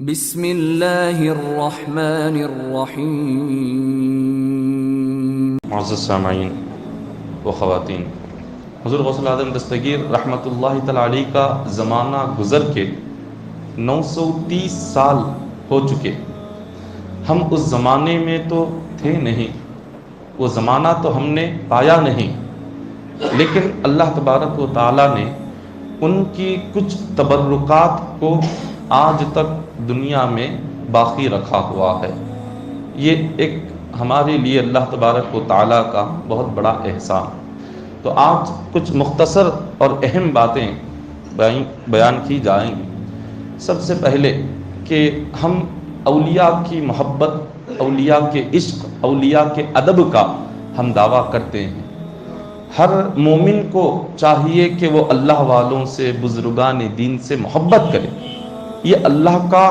بسم اللہ الرحمن الرحیم۔ معزز سامعین و خواتین، حضور غوث الاعظم دستگیر رحمۃ اللہ تعالی علیہ کا زمانہ گزر کے 930 سال ہو چکے۔ ہم اس زمانے میں تو تھے نہیں، وہ زمانہ تو ہم نے پایا نہیں، لیکن اللہ تبارک و تعالیٰ نے ان کی کچھ تبرکات کو آج تک دنیا میں باقی رکھا ہوا ہے۔ یہ ایک ہمارے لیے اللہ تبارک و تعالیٰ کا بہت بڑا احسان۔ تو آج کچھ مختصر اور اہم باتیں بیان کی جائیں گی۔ سب سے پہلے کہ ہم اولیاء کی محبت، اولیاء کے عشق، اولیاء کے ادب کا ہم دعویٰ کرتے ہیں۔ ہر مومن کو چاہیے کہ وہ اللہ والوں سے، بزرگان دین سے محبت کرے۔ یہ اللہ کا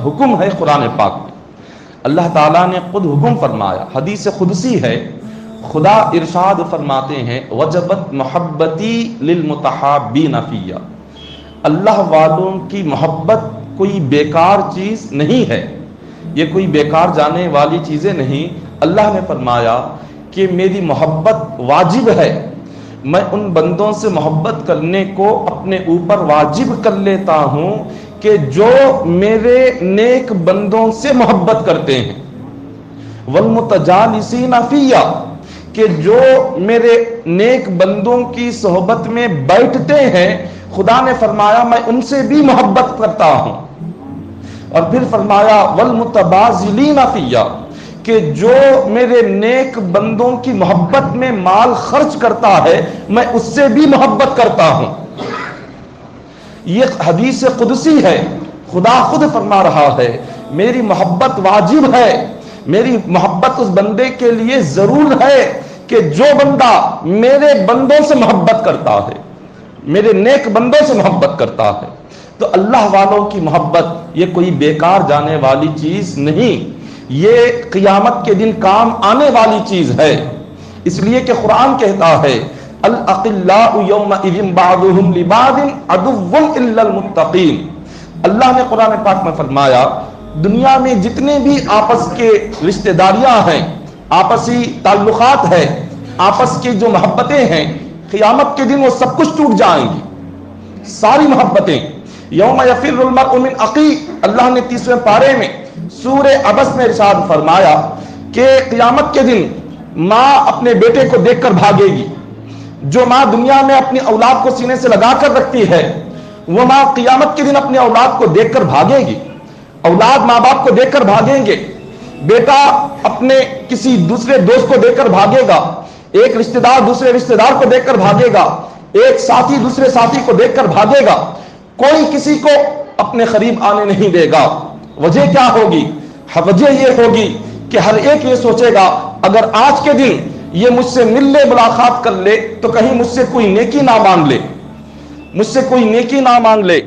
حکم ہے قرآن پاک میں۔ اللہ تعالیٰ نے خود حکم فرمایا، حدیث قدسی ہے، خدا ارشاد فرماتے ہیں وجبت محبتی للمتحابین فیہ۔ اللہ والوں کی محبت کوئی بیکار چیز نہیں ہے، یہ کوئی بیکار جانے والی چیزیں نہیں۔ اللہ نے فرمایا کہ میری محبت واجب ہے، میں ان بندوں سے محبت کرنے کو اپنے اوپر واجب کر لیتا ہوں کہ جو میرے نیک بندوں سے محبت کرتے ہیں۔ والمتجالسین فیہ، کہ جو میرے نیک بندوں کی صحبت میں بیٹھتے ہیں، خدا نے فرمایا میں ان سے بھی محبت کرتا ہوں۔ اور پھر فرمایا والمتبازلین فیہ، کہ جو میرے نیک بندوں کی محبت میں مال خرچ کرتا ہے، میں اس سے بھی محبت کرتا ہوں۔ یہ حدیث قدسی ہے، خدا خود فرما رہا ہے میری محبت واجب ہے، میری محبت اس بندے کے لیے ضرور ہے کہ جو بندہ میرے بندوں سے محبت کرتا ہے، میرے نیک بندوں سے محبت کرتا ہے۔ تو اللہ والوں کی محبت یہ کوئی بیکار جانے والی چیز نہیں، یہ قیامت کے دن کام آنے والی چیز ہے۔ اس لیے کہ قرآن کہتا ہے الاخلاء یومئذ بعضهم لبعض عدو الا المتقین۔ اللہ نے قرآن پاک میں فرمایا دنیا میں جتنے بھی آپس کے رشتہ داریاں ہیں، آپسی تعلقات ہیں، آپس کی جو محبتیں ہیں، قیامت کے دن وہ سب کچھ ٹوٹ جائیں گی، ساری محبتیں۔ یوم یفر المرء من اخیہ، اللہ نے 30ویں پارے میں سورہ عبس میں ارشاد فرمایا کہ قیامت کے دن ماں اپنے بیٹے کو دیکھ کر بھاگے گی۔ جو ماں دنیا میں اپنی اولاد کو سینے سے لگا کر رکھتی ہے، وہ ماں قیامت کے دن اپنی اولاد کو دیکھ کر بھاگے گی۔ اولاد ماں باپ کو دیکھ کر بھاگیں گے، بیٹا اپنے کسی دوسرے دوست کو دیکھ کر بھاگے گا، ایک رشتہ دار دوسرے رشتہ دار کو دیکھ کر بھاگے گا، ایک ساتھی دوسرے ساتھی کو دیکھ کر بھاگے گا، کوئی کسی کو اپنے قریب آنے نہیں دے گا۔ وجہ کیا ہوگی؟ وجہ یہ ہوگی کہ ہر ایک یہ سوچے گا اگر آج کے دن یہ مجھ سے مل لے، ملاقات کر لے، تو کہیں مجھ سے کوئی نیکی نہ مانگ لے، مجھ سے کوئی نیکی نہ مانگ لے،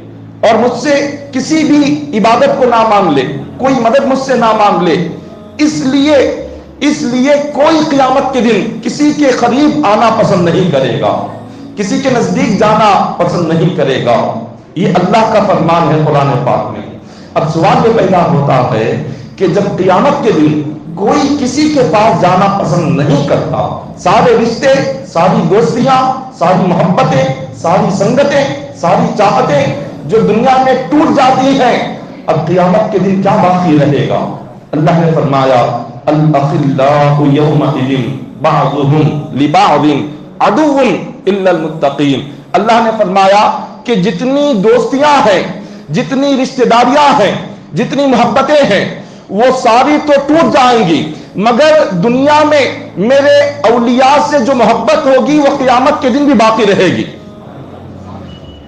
اور مجھ سے کسی بھی عبادت کو نہ مانگ لے، کوئی مدد مجھ سے نہ مانگ لے۔ اس لیے کوئی قیامت کے دن کسی کے قریب آنا پسند نہیں کرے گا، کسی کے نزدیک جانا پسند نہیں کرے گا۔ یہ اللہ کا فرمان ہے قرآن پاک میں۔ اب سوال یہ پیدا ہوتا ہے کہ جب قیامت کے دن کوئی کسی کے پاس جانا پسند نہیں کرتا، سارے رشتے، ساری دوستیاں، ساری محبتیں، ساری سنگتیں، ساری چاہتیں جو دنیا میں ٹوٹ جاتی ہیں، اب قیامت کے دن کیا باقی رہے گا؟ اللہ نے فرمایا الاخلاء یومئذ بعضهم لبعض عدو الا المتقین۔ اللہ نے فرمایا کہ جتنی دوستیاں ہیں، جتنی رشتہ داریاں ہیں، جتنی محبتیں ہیں، وہ ساری تو ٹوٹ جائیں گی، مگر دنیا میں میرے اولیاء سے جو محبت ہوگی وہ قیامت کے دن بھی باقی رہے گی،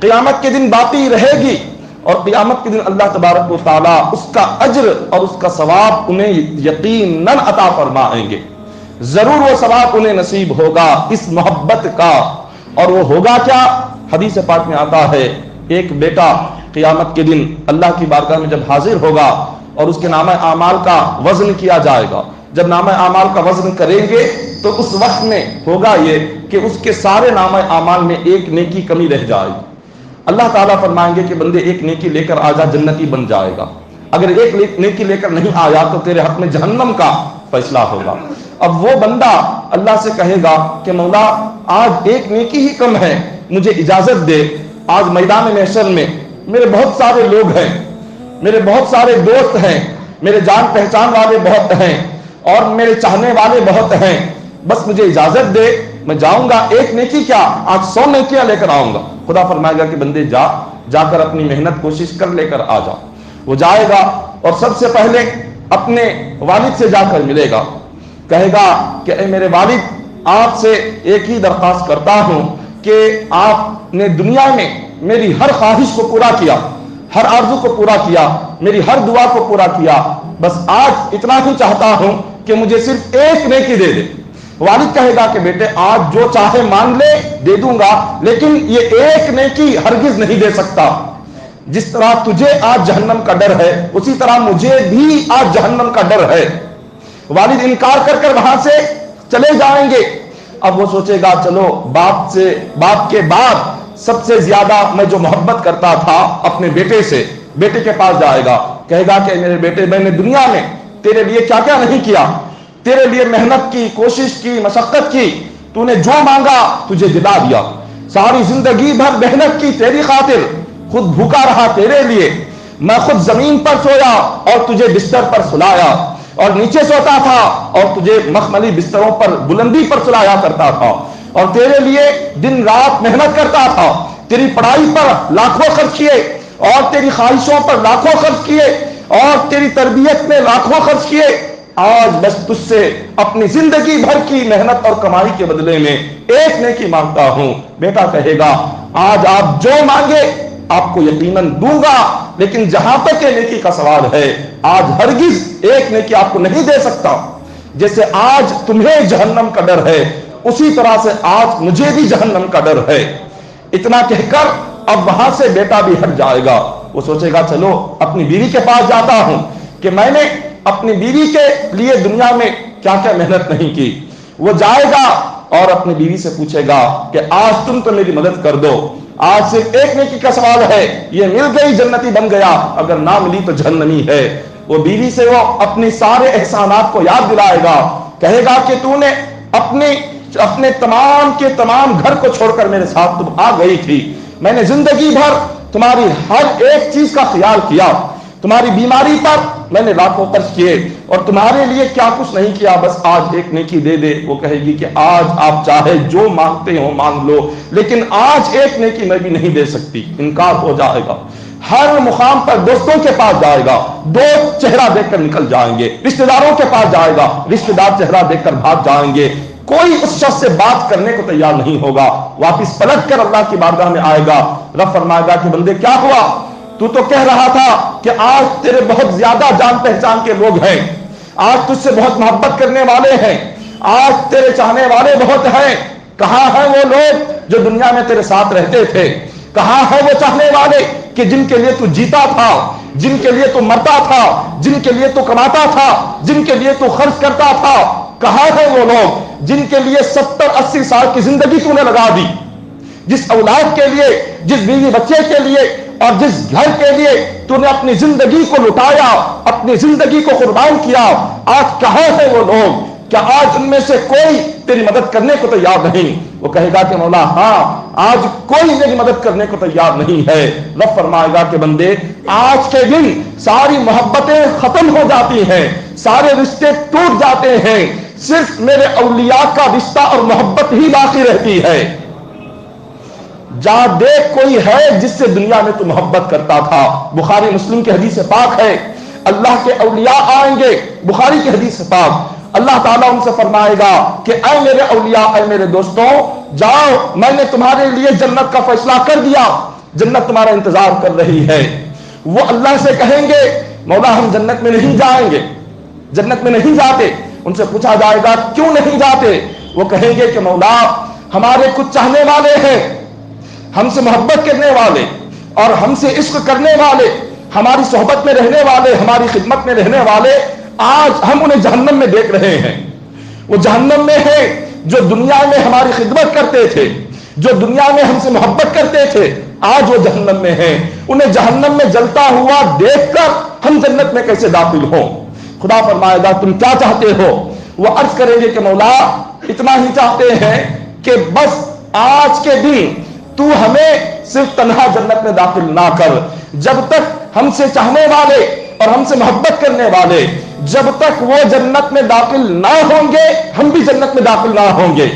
قیامت کے دن باقی رہے گی۔ اور قیامت کے دن اللہ تبارک و تعالیٰ اس کا اجر اور اس کا ثواب انہیں یقیناً عطا فرمائیں گے، ضرور وہ ثواب انہیں نصیب ہوگا اس محبت کا۔ اور وہ ہوگا کیا؟ حدیث پاک میں آتا ہے ایک بیٹا قیامت کے دن اللہ کی بارگاہ میں جب حاضر ہوگا اور اس کے نامہ اعمال کا وزن کیا جائے گا، جب نامہ اعمال کا وزن کریں گے تو اس وقت میں ہوگا یہ کہ اس کے سارے نامہ اعمال میں ایک نیکی کمی رہ جائے گی۔ اللہ تعالیٰ فرمائیں گے کہ بندے ایک نیکی لے کر آ جا، جنتی بن جائے گا۔ اگر ایک نیکی لے کر نہیں آیا تو تیرے حق میں جہنم کا فیصلہ ہوگا۔ اب وہ بندہ اللہ سے کہے گا کہ مولا آج ایک نیکی ہی کم ہے، مجھے اجازت دے، آج میدان محشر میں میرے بہت سارے لوگ ہیں، میرے بہت سارے دوست ہیں، میرے جان پہچان والے بہت ہیں اور میرے چاہنے والے بہت ہیں، بس مجھے اجازت دے، میں جاؤں گا، ایک نیکی کیا آج 100 نیکیاں لے کر آؤں گا۔ خدا فرمائے گا کہ بندے جا کر اپنی محنت کوشش کر لے کر آ جا۔ وہ جائے گا اور سب سے پہلے اپنے والد سے جا کر ملے گا، کہے گا کہ اے میرے والد، آپ سے ایک ہی درخواست کرتا ہوں کہ آپ نے دنیا میں میری ہر خواہش کو پورا کیا، ہر آرزو کو پورا کیا، میری ہر دعا کو پورا کیا، بس آج اتنا ہی چاہتا ہوں کہ مجھے صرف ایک نیکی دے دے۔ والد کہے گا کہ بیٹے آج جو چاہے مانگ لے، دے دوں گا، لیکن یہ ایک نیکی ہرگز نہیں دے سکتا۔ جس طرح تجھے آج جہنم کا ڈر ہے اسی طرح مجھے بھی آج جہنم کا ڈر ہے۔ والد انکار کر کر وہاں سے چلے جائیں گے۔ اب وہ سوچے گا چلو باپ کے بعد سب سے زیادہ میں جو محبت کرتا تھا اپنے بیٹے سے، بیٹے کے پاس جائے گا، کہے گا کہ میرے بیٹے میں نے دنیا میں تیرے لیے کیا کیا نہیں کیا، تیرے لیے محنت کی، کوشش کی، مشقت کی، تو نے جو مانگا تجھے دلا دیا، ساری زندگی بھر محنت کی تیری خاطر، خود بھوکا رہا تیرے لیے، میں خود زمین پر سویا اور تجھے بستر پر سلایا، اور نیچے سوتا تھا اور تجھے مخملی بستروں پر بلندی پر سلایا کرتا تھا، اور تیرے لیے دن رات محنت کرتا تھا، تیری پڑھائی پر لاکھوں خرچ کیے اور تیری خواہشوں پر لاکھوں خرچ کیے اور تیری تربیت میں لاکھوں خرچ کیے، آج بس تجھ سے اپنی زندگی بھر کی محنت اور کمائی کے بدلے میں ایک نیکی مانگتا ہوں۔ بیٹا کہے گا آج آپ جو مانگے آپ کو یقیناً دوں گا، لیکن جہاں تک یہ نیکی کا سوال ہے آج ہرگز ایک نیکی آپ کو نہیں دے سکتا۔ جیسے آج تمہیں جہنم کا ڈر ہے اسی طرح سے آج مجھے بھی جہنم کا ڈر ہے۔ اتنا کہہ کر اب وہاں سے بیٹا بھی ہٹ جائے گا۔ وہ سوچے گا چلو اپنی بیوی کے پاس جاتا ہوں کہ میں نے اپنی بیوی کے لیے دنیا میں کیا کیا محنت نہیں کی۔ وہ جائے گا اور اپنی بیوی سے پوچھے گا کہ آج تم تو میری مدد کر دو، آج صرف ایک نیکی کا سوال ہے، یہ مل گئی جنتی بن گیا، اگر نہ ملی تو جہنمی ہے۔ وہ بیوی سے وہ اپنی سارے احسانات کو یاد دلائے گا، کہے گا کہ تو نے اپنے تمام کے تمام گھر کو چھوڑ کر میرے ساتھ تم آ گئی تھی، میں نے زندگی بھر تمہاری ہر ایک چیز کا خیال کیا، تمہاری بیماری پر میں نے لاکھوں خرچ کیے اور تمہارے لیے کیا کچھ نہیں کیا، بس آج ایک نیکی دے دے۔ وہ کہے گی کہ آج آپ چاہے جو مانگتے ہو مانگ لو، لیکن آج ایک نیکی میں بھی نہیں دے سکتی۔ انکار ہو جائے گا، ہر مقام پر دوستوں کے پاس جائے گا، دوست چہرہ دیکھ کر نکل جائیں گے، رشتہ داروں کے پاس جائے گا، رشتہ دار چہرہ دیکھ کر بھاگ جائیں گے، کوئی اس شخص سے بات کرنے کو تیار نہیں ہوگا۔ واپس پلٹ کر اللہ کی بارگاہ میں آئے گا، رب فرمائے گا کہ بندے کیا ہوا، تو کہہ رہا تھا کہ آج تیرے بہت زیادہ جان پہچان کے لوگ ہیں، آج تجھ سے بہت محبت کرنے والے ہیں، آج تیرے چاہنے والے بہت ہیں، کہاں ہیں وہ لوگ جو دنیا میں تیرے ساتھ رہتے تھے، کہاں ہیں وہ چاہنے والے کہ جن کے لیے تو جیتا تھا، جن کے لیے تو مرتا تھا، جن کے لیے تو کماتا تھا، جن کے لیے تو خرچ کرتا تھا، کہاں ہیں وہ لوگ جن کے لیے 70-80 سال کی زندگی تو نے لگا دی، جس اولاد کے لیے، جس بیوی بچے کے لیے اور جس گھر کے لیے تو نے اپنی زندگی کو لٹایا، اپنی زندگی کو قربان کیا، آج کہاں ہے وہ لوگ؟ کیا آج ان میں سے کوئی تیری مدد کرنے کو تیار نہیں؟ وہ کہے گا کہ مولا ہاں، آج کوئی میری مدد کرنے کو تیار نہیں ہے۔ رب فرمائے گا کہ بندے آج کے دن ساری محبتیں ختم ہو جاتی ہیں، سارے رشتے ٹوٹ جاتے ہیں، صرف میرے اولیاء کا رشتہ اور محبت ہی باقی رہتی ہے۔ جا دیکھ کوئی ہے جس سے دنیا میں تو محبت کرتا تھا۔ بخاری مسلم کی حدیث پاک ہے، اللہ کے اولیاء آئیں گے، بخاری کی حدیث پاک، اللہ تعالیٰ ان سے فرمائے گا کہ اے میرے اولیاء، اے میرے دوستوں، جاؤ، میں نے تمہارے لیے جنت کا فیصلہ کر دیا، جنت تمہارا انتظار کر رہی ہے۔ وہ اللہ سے کہیں گے مولا ہم جنت میں نہیں جائیں گے، جنت میں نہیں جاتے۔ ان سے پوچھا جائے گا کیوں نہیں جاتے؟ وہ کہیں گے کہ مولا ہمارے کچھ چاہنے والے ہیں، ہم سے محبت کرنے والے اور ہم سے عشق کرنے والے، ہماری صحبت میں رہنے والے، ہماری خدمت میں رہنے والے، آج ہم انہیں جہنم میں دیکھ رہے ہیں۔ وہ جہنم میں ہیں جو دنیا میں ہماری خدمت کرتے تھے، جو دنیا میں ہم سے محبت کرتے تھے، آج وہ جہنم میں ہیں، انہیں جہنم میں جلتا ہوا دیکھ کر ہم جنت میں کیسے داخل ہوں؟ خدا فرمائے گا تم کیا چاہتے ہو؟ وہ عرض کریں گے کہ مولا اتنا ہی چاہتے ہیں کہ بس آج کے دن تو ہمیں صرف تنہا جنت میں داخل نہ کر، جب تک ہم سے چاہنے والے اور ہم سے محبت کرنے والے جب تک وہ جنت میں داخل نہ ہوں گے ہم بھی جنت میں داخل نہ ہوں گے۔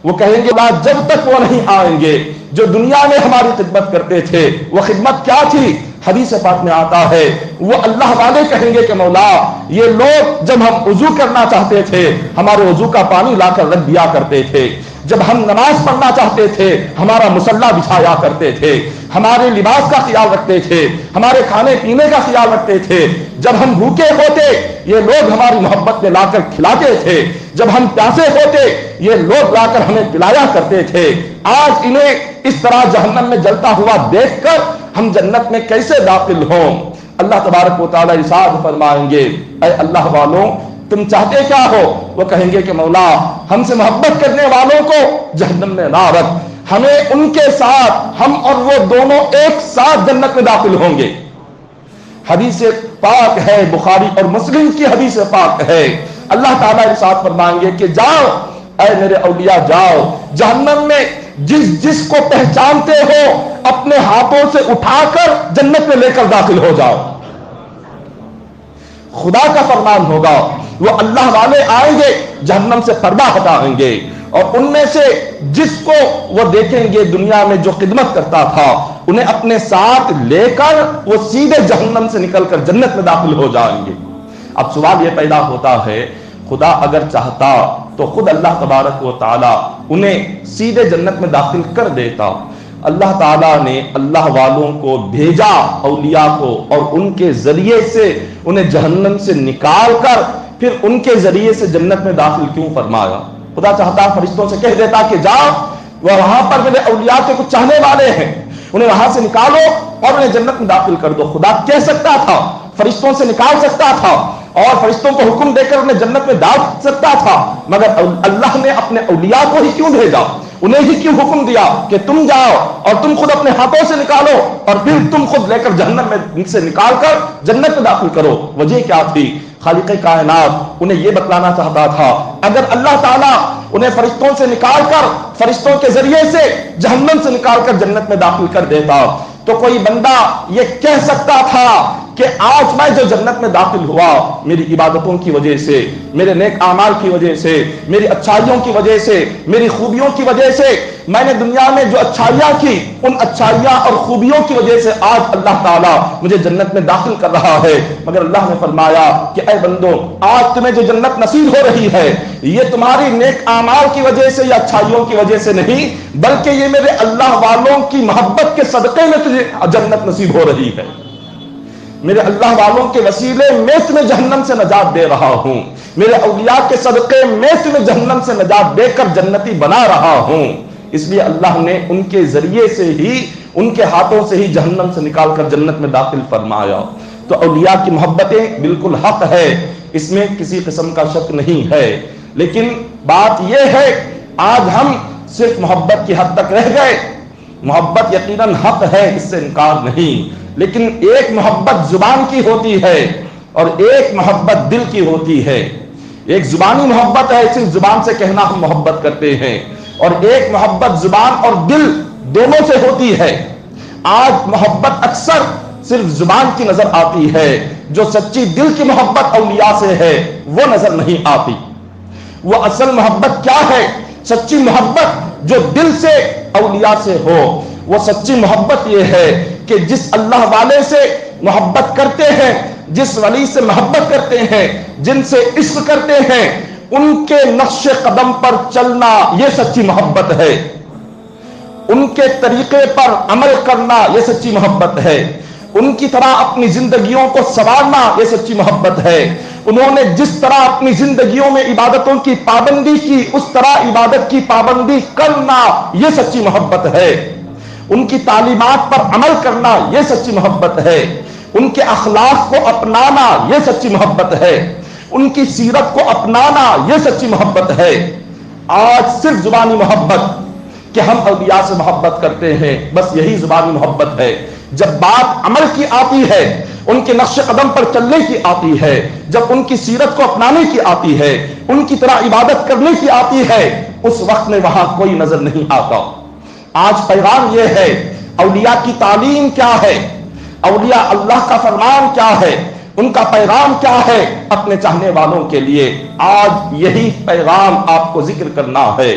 وہ کہیں گے جب تک وہ نہیں آئیں گے جو دنیا میں ہماری خدمت کرتے تھے، وہ خدمت کیا تھی؟ حدیث پاک میں آتا ہے وہ اللہ والے کہیں گے کہ مولا یہ لوگ جب ہم وضو کرنا چاہتے تھے ہمارے وضو کا پانی لا کر رکھ دیا کرتے تھے، جب ہم نماز پڑھنا چاہتے تھے ہمارا مصلی بچھایا کرتے تھے، ہمارے لباس کا خیال رکھتے تھے، ہمارے کھانے پینے کا خیال رکھتے تھے، جب ہم بھوکے ہوتے یہ لوگ ہماری محبت میں لا کر کھلاتے تھے، جب ہم پیاسے ہوتے یہ لوگ لا کر ہمیں پلایا کرتے تھے۔ آج انہیں اس طرح جہنم میں جلتا ہوا دیکھ کر ہم جنت میں کیسے داخل ہوں؟ اللہ تبارک و تعالی ارشاد فرمائیں گے اے اللہ والوں تم چاہتے کیا ہو؟ وہ کہیں گے کہ مولا ہم سے محبت کرنے والوں کو جہنم میں نہ رکھ، ہمیں ان کے ساتھ ہم اور وہ دونوں ایک ساتھ جنت میں داخل ہوں گے۔ حدیث پاک ہے، بخاری اور مسلم کی حدیث پاک ہے، اللہ تعالیٰ ارشاد فرمائیں گے کہ جاؤ اے میرے اولیاء جاؤ جہنم میں جس کو پہچانتے ہو اپنے ہاتھوں سے اٹھا کر جنت میں لے کر داخل ہو جاؤ۔ خدا کا فرمان ہوگا، وہ اللہ والے آئیں گے جہنم سے پردہ ہٹائیں گے اور ان میں سے جس کو وہ دیکھیں گے دنیا میں جو خدمت کرتا تھا انہیں اپنے ساتھ لے کر وہ سیدھے جہنم سے نکل کر جنت میں داخل ہو جائیں گے۔ اب سوال یہ پیدا ہوتا ہے خدا اگر چاہتا تو خود اللہ تبارک و تعالی انہیں سیدھے جنت میں داخل کر دیتا۔ اللہ تعالیٰ نے اللہ والوں کو بھیجا اولیاء کو اور ان کے ذریعے سے انہیں جہنم سے نکال کر پھر ان کے ذریعے سے جنت میں داخل کیوں فرمایا؟ خدا چاہتا فرشتوں سے کہہ دیتا کہ جاؤ وہاں پر میرے اولیاء کے کچھ چاہنے والے ہیں انہیں وہاں سے نکالو اور انہیں جنت میں داخل کر دو۔ خدا کہہ سکتا تھا، فرشتوں سے نکال سکتا تھا اور فرشتوں کو حکم دے کر انہیں جنت میں ڈال سکتا تھا، مگر اللہ نے اپنے اولیاء کو ہی کیوں بھیجا؟ انہیں ہی کیوں حکم دیا کہ تم جاؤ اور تم خود اپنے ہاتھوں سے نکالو اور پھر تم خود لے کر جہنم میں سے نکال کر جنت میں داخل کرو؟ وجہ کیا تھی؟ خالق کائنات انہیں یہ بتلانا چاہتا تھا اگر اللہ تعالیٰ انہیں فرشتوں سے نکال کر فرشتوں کے ذریعے سے جہنم سے نکال کر جنت میں داخل کر دیتا تو کوئی بندہ یہ کہہ سکتا تھا کہ آج میں جو جنت میں داخل ہوا میری عبادتوں کی وجہ سے، میرے نیک اعمال کی وجہ سے، میری اچھائیوں کی وجہ سے، میری خوبیوں کی وجہ سے، میں نے دنیا میں جو اچھائیاں کی ان اچھائیاں اور خوبیوں کی وجہ سے آج اللہ تعالیٰ مجھے جنت میں داخل کر رہا ہے۔ مگر اللہ نے فرمایا کہ اے بندو آج تمہیں جو جنت نصیب ہو رہی ہے یہ تمہاری نیک اعمال کی وجہ سے یا اچھائیوں کی وجہ سے نہیں بلکہ یہ میرے اللہ والوں کی محبت کے صدقے میں تجھے جنت نصیب ہو رہی ہے۔ میرے اللہ والوں کے وسیلے میں تمہیں جہنم سے نجات دے رہا ہوں، میرے اولیاء کے صدقے میں تمہیں جہنم سے نجات دے کر جنتی بنا رہا ہوں۔ اس لیے اللہ نے ان کے ذریعے سے ہی ان کے ہاتھوں سے ہی جہنم سے نکال کر جنت میں داخل فرمایا۔ تو اولیاء کی محبتیں بالکل حق ہے، اس میں کسی قسم کا شک نہیں ہے، لیکن بات یہ ہے آج ہم صرف محبت کی حد تک رہ گئے۔ محبت یقیناً حق ہے، اس سے انکار نہیں، لیکن ایک محبت زبان کی ہوتی ہے اور ایک محبت دل کی ہوتی ہے۔ ایک زبانی محبت ہے، صرف زبان سے کہنا ہم محبت کرتے ہیں، اور ایک محبت زبان اور دل دونوں سے ہوتی ہے۔ آج محبت اکثر صرف زبان کی نظر آتی ہے، جو سچی دل کی محبت اولیاء سے ہے وہ نظر نہیں آتی۔ وہ اصل محبت کیا ہے؟ سچی محبت جو دل سے اولیاء سے ہو، وہ سچی محبت یہ ہے کہ جس اللہ والے سے محبت کرتے ہیں، جس ولی سے محبت کرتے ہیں، جن سے عشق کرتے ہیں، ان کے نقش قدم پر چلنا یہ سچی محبت ہے، ان کے طریقے پر عمل کرنا یہ سچی محبت ہے، ان کی طرح اپنی زندگیوں کو سنوارنا یہ سچی محبت ہے، انہوں نے جس طرح اپنی زندگیوں میں عبادتوں کی پابندی کی اس طرح عبادت کی پابندی کرنا یہ سچی محبت ہے، ان کی تعلیمات پر عمل کرنا یہ سچی محبت ہے، ان کے اخلاق کو اپنانا یہ سچی محبت ہے، ان کی سیرت کو اپنانا یہ سچی محبت ہے۔ آج صرف زبانی محبت، کہ ہم اولیاء سے محبت کرتے ہیں، بس یہی زبانی محبت ہے۔ جب بات عمل کی آتی ہے، ان کے نقش قدم پر چلنے کی آتی ہے، جب ان کی سیرت کو اپنانے کی آتی ہے، ان کی طرح عبادت کرنے کی آتی ہے، اس وقت میں وہاں کوئی نظر نہیں آتا۔ آج پیغام یہ ہے، اولیاء کی تعلیم کیا ہے، اولیاء اللہ کا فرمان کیا ہے، ان کا پیغام کیا ہے اپنے چاہنے والوں کے لیے، آج یہی پیغام آپ کو ذکر کرنا ہے۔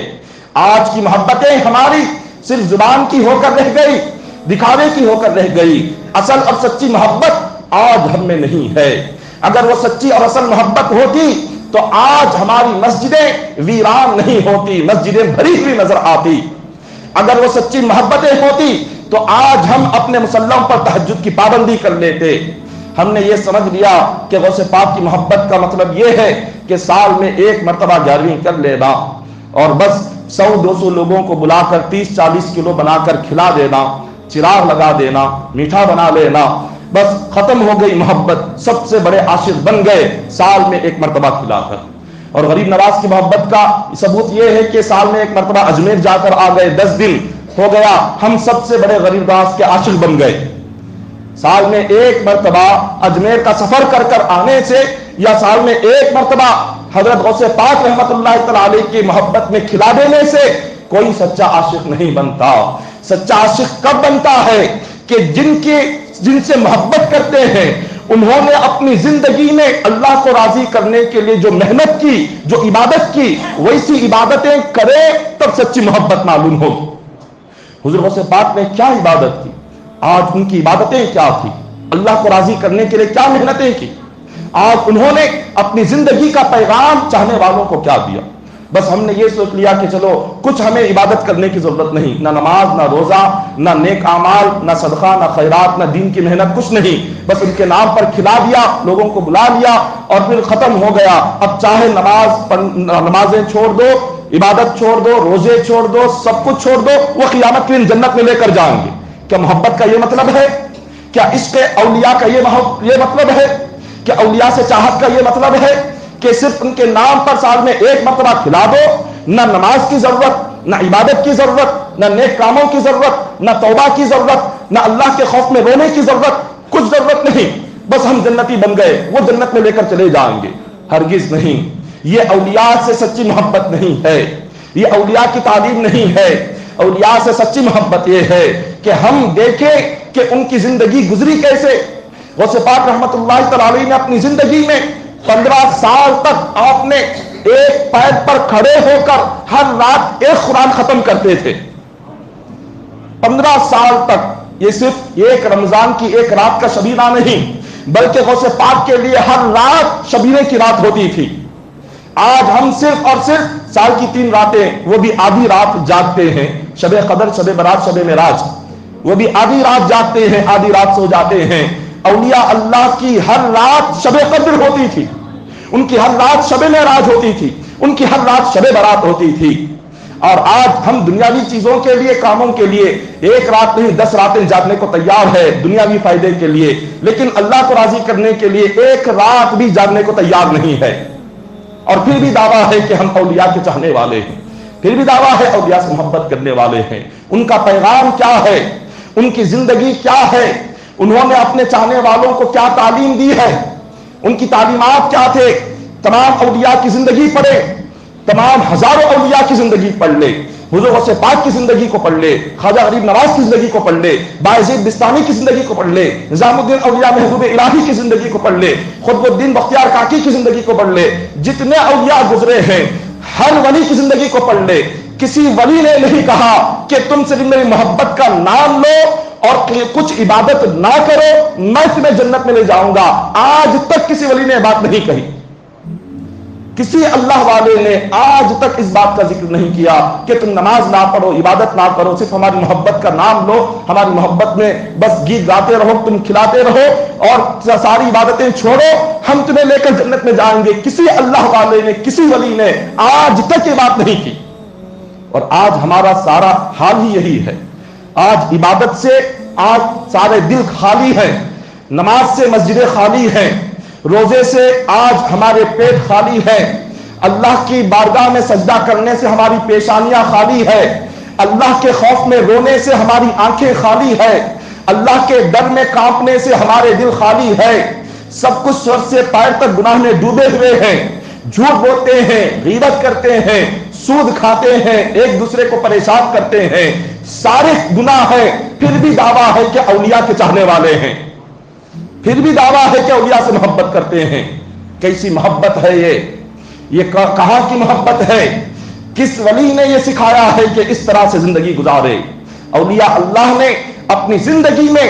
آج کی محبتیں ہماری صرف زبان کی ہو کر رہ گئی، دکھاوے کی ہو کر رہ گئی، اصل اور سچی محبت آج ہم میں نہیں ہے۔ اگر وہ سچی اور اصل محبت ہوتی تو آج ہماری مسجدیں ویران نہیں ہوتی، مسجدیں بھری ہوئی نظر آتی۔ اگر وہ سچی محبتیں ہوتی تو آج ہم اپنے مسلم پر تہجد کی پابندی کر لیتے۔ ہم نے یہ سمجھ لیا کہ غوث پاک کی محبت کا مطلب یہ ہے کہ سال میں ایک مرتبہ 11ویں کر لینا اور بس 100-200 لوگوں کو بلا کر 30-40 کلو بنا کر کھلا دینا، چراغ لگا دینا، میٹھا بنا لینا، بس ختم ہو گئی محبت، سب سے بڑے عاشق بن گئے سال میں ایک مرتبہ کھلا کر۔ اور غریب نواز کی محبت کا ثبوت یہ ہے کہ سال میں ایک مرتبہ اجمیر جا کر آ گئے، 10 دن ہو گیا، ہم سب سے بڑے غریب نواز کے عاشق بن گئے۔ سال میں ایک مرتبہ اجمیر کا سفر کر کر آنے سے یا سال میں ایک مرتبہ حضرت غوث پاک رحمت اللہ تعالی علیہ کی محبت میں کھلا دینے سے کوئی سچا عاشق نہیں بنتا۔ سچا عاشق کب بنتا ہے کہ جن سے محبت کرتے ہیں انہوں نے اپنی زندگی میں اللہ کو راضی کرنے کے لیے جو محنت کی، جو عبادت کی، ویسی عبادتیں کرے تب سچی محبت معلوم ہوگی۔ حضور غوث پاک نے کیا عبادت کی، آج ان کی عبادتیں کیا تھی، اللہ کو راضی کرنے کے لیے کیا محنتیں کی، آج انہوں نے اپنی زندگی کا پیغام چاہنے والوں کو کیا دیا۔ بس ہم نے یہ سوچ لیا کہ چلو کچھ ہمیں عبادت کرنے کی ضرورت نہیں، نہ نماز، نہ روزہ، نہ نیک اعمال، نہ صدقہ، نہ خیرات، نہ دین کی محنت، کچھ نہیں، بس ان کے نام پر کھلا دیا، لوگوں کو بلا لیا اور پھر ختم ہو گیا۔ اب چاہے نمازیں چھوڑ دو، عبادت چھوڑ دو، روزے چھوڑ دو، سب کچھ چھوڑ دو، وہ قیامت کے دن جنت میں لے کر جائیں گے۔ کیا محبت کا یہ مطلب ہے؟ کیا عشق اولیاء کا یہ مطلب ہے؟ کیا اولیاء سے چاہت کا یہ مطلب ہے کہ صرف ان کے نام پر سال میں ایک مرتبہ کھلا دو؟ نہ نماز کی ضرورت، نہ عبادت کی ضرورت، نہ نیک کاموں کی ضرورت، نہ توبہ کی ضرورت، نہ اللہ کے خوف میں رونے کی ضرورت، کچھ ضرورت نہیں، بس ہم جنتی بن گئے، وہ جنت میں لے کر چلے جائیں گے۔ ہرگز نہیں، یہ اولیاء سے سچی محبت نہیں ہے، یہ اولیاء کی تعلیم نہیں ہے۔ اولیاء سے سچی محبت یہ ہے کہ ہم دیکھیں کہ ان کی زندگی گزری کیسے۔ غوث پاک رحمت اللہ تعالی علیہ نے اپنی زندگی میں 15 سال تک آپ نے ایک پیر پر کھڑے ہو کر ہر رات ایک قرآن ختم کرتے تھے۔ 15 سال تک، یہ صرف ایک رمضان کی ایک رات کا شبینہ نہیں بلکہ غوث پاک کے لیے ہر رات شبینے کی رات ہوتی تھی۔ آج ہم صرف اور صرف سال کی 3 راتیں، وہ بھی آدھی رات جاگتے ہیں، شب قدر، شب برات، شب معراج، وہ بھی آدھی رات جاگتے ہیں، آدھی رات سو جاتے ہیں۔ اولیاء اللہ کی ہر رات شب قدر ہوتی تھی، ان کی ہر رات شب معراج ہوتی تھی، ان کی ہر رات شب برات ہوتی تھی۔ اور آج ہم دنیاوی چیزوں کے لیے، کاموں کے لیے ایک رات نہیں 10 راتیں جاگنے کو تیار ہے دنیاوی فائدے کے لیے، لیکن اللہ کو راضی کرنے کے لیے ایک رات بھی جاگنے کو تیار نہیں ہے۔ اور پھر بھی دعویٰ ہے کہ ہم اولیاء کے چاہنے والے ہیں، پھر بھی دعویٰ ہے اولیاء سے محبت کرنے والے ہیں۔ ان کا پیغام کیا ہے، ان کی زندگی کیا ہے، انہوں نے اپنے چاہنے والوں کو کیا تعلیم دی ہے، ان کی تعلیمات کیا تھے۔ تمام اولیاء کی زندگی پڑھے، تمام ہزاروں اولیاء کی زندگی پڑھ لے، حضور غوث پاک کی زندگی کو پڑھ لے، خواجہ غریب نواز کی زندگی کو پڑھ لے، بایزید بستانی کی زندگی کو پڑھ لے، نظام الدین اولیاء محبوب الہی کی زندگی کو پڑھ لے، قطب الدین بختیار کاکی کی زندگی کو پڑھ لے، جتنے اولیاء گزرے ہیں ہر ولی کی زندگی کو پڑھ لے۔ کسی ولی نے نہیں کہا کہ تم صرف میری محبت کا نام لو اور کچھ عبادت نہ کرو میں تمہیں جنت میں لے جاؤں گا۔ آج تک کسی ولی نے بات نہیں کہی، کسی اللہ والے نے آج تک اس بات کا ذکر نہیں کیا کہ تم نماز نہ پڑھو، عبادت نہ کرو، صرف ہماری محبت کا نام لو، ہماری محبت میں بس گیت گاتے رہو، تم کھلاتے رہو اور ساری عبادتیں چھوڑو، ہم تمہیں لے کر جنت میں جائیں گے۔ کسی اللہ والے نے، کسی ولی نے آج تک یہ بات نہیں کی۔ اور آج ہمارا سارا حال ہی یہی ہے۔ آج عبادت سے آج سارے دل خالی ہیں، نماز سے مسجدیں خالی ہیں، روزے سے آج ہمارے پیٹ خالی ہے، اللہ کی بارگاہ میں سجدہ کرنے سے ہماری پیشانیاں خالی ہے، اللہ کے خوف میں رونے سے ہماری آنکھیں خالی ہے، اللہ کے ڈر میں کانپنے سے ہمارے دل خالی ہے، سب کچھ سر سے پیر تک گناہ میں ڈوبے ہوئے ہیں، جھوٹ بولتے ہیں، غیبت کرتے ہیں، سود کھاتے ہیں، ایک دوسرے کو پریشان کرتے ہیں، سارے گناہ ہیں، پھر بھی دعویٰ ہے کہ اولیاء کے چاہنے والے ہیں، پھر بھی دعویٰ ہے کہ اولیاء سے محبت کرتے ہیں۔ کیسی محبت ہے یہ کہاں کی محبت ہے؟ کس ولی نے یہ سکھایا ہے کہ اس طرح سے زندگی گزارے؟ اولیاء اللہ نے اپنی زندگی میں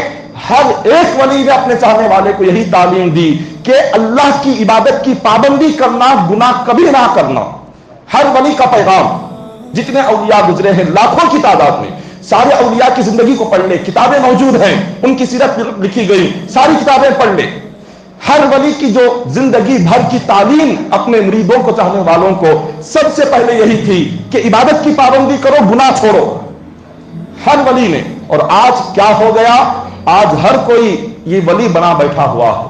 ہر ایک ولی نے اپنے چاہنے والے کو یہی تعلیم دی کہ اللہ کی عبادت کی پابندی کرنا، گناہ کبھی نہ کرنا۔ ہر ولی کا پیغام، جتنے اولیاء گزرے ہیں لاکھوں کی تعداد میں، سارے اولیاء کی زندگی کو پڑھ لے، کتابیں موجود ہیں، ان کی سیرت لکھی گئی، ساری کتابیں پڑھ لے۔ ہر ولی کی جو زندگی بھر کی تعلیم اپنے مریدوں کو، چاہنے والوں کو، سب سے پہلے یہی تھی کہ عبادت کی پابندی کرو، گناہ چھوڑو، ہر ولی نے۔ اور آج کیا ہو گیا؟ آج ہر کوئی یہ ولی بنا بیٹھا ہوا ہے،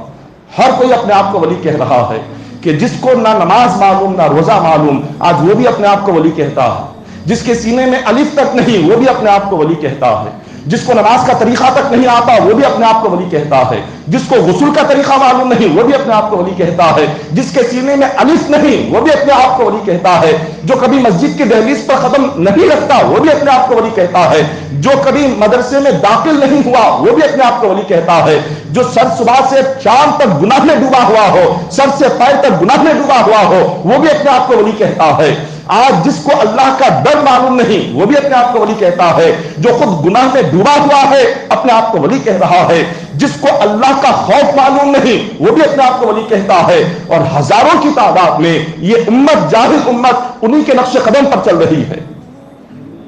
ہر کوئی اپنے آپ کو ولی کہہ رہا ہے، کہ جس کو نہ نماز معلوم نہ روزہ معلوم، آج وہ بھی اپنے آپ کو ولی کہتا ہے، جس کے سینے میں الف تک نہیں وہ بھی اپنے آپ کو ولی کہتا ہے، جس کو نماز کا طریقہ تک نہیں آتا وہ بھی اپنے آپ کو ولی کہتا ہے، جس کو غسل کا طریقہ معلوم نہیں وہ بھی اپنے آپ کو ولی کہتا ہے، جس کے سینے میں الف نہیں وہ بھی اپنے آپ کو ولی کہتا ہے، جو کبھی مسجد کی دہلیز پر قدم نہیں رکھتا وہ بھی اپنے آپ کو ولی کہتا ہے، جو کبھی مدرسے میں داخل نہیں ہوا وہ بھی اپنے آپ کو ولی کہتا ہے، جو سر صبح سے شام تک گناہ میں ڈوبا ہوا ہو، سر سے پیر تک گناہ میں ڈوبا ہوا ہو، وہ بھی اپنے آپ کو ولی کہتا ہے۔ آج جس کو اللہ کا ڈر معلوم نہیں وہ بھی اپنے آپ کو ولی کہتا ہے، جو خود گناہ میں ڈوبا ہوا ہے اپنے آپ کو ولی کہہ رہا ہے، جس کو اللہ کا خوف معلوم نہیں وہ بھی اپنے آپ کو ولی کہتا ہے۔ اور ہزاروں کی تعداد میں یہ امت، جاہل امت، انہی کے نقش قدم پر چل رہی ہے،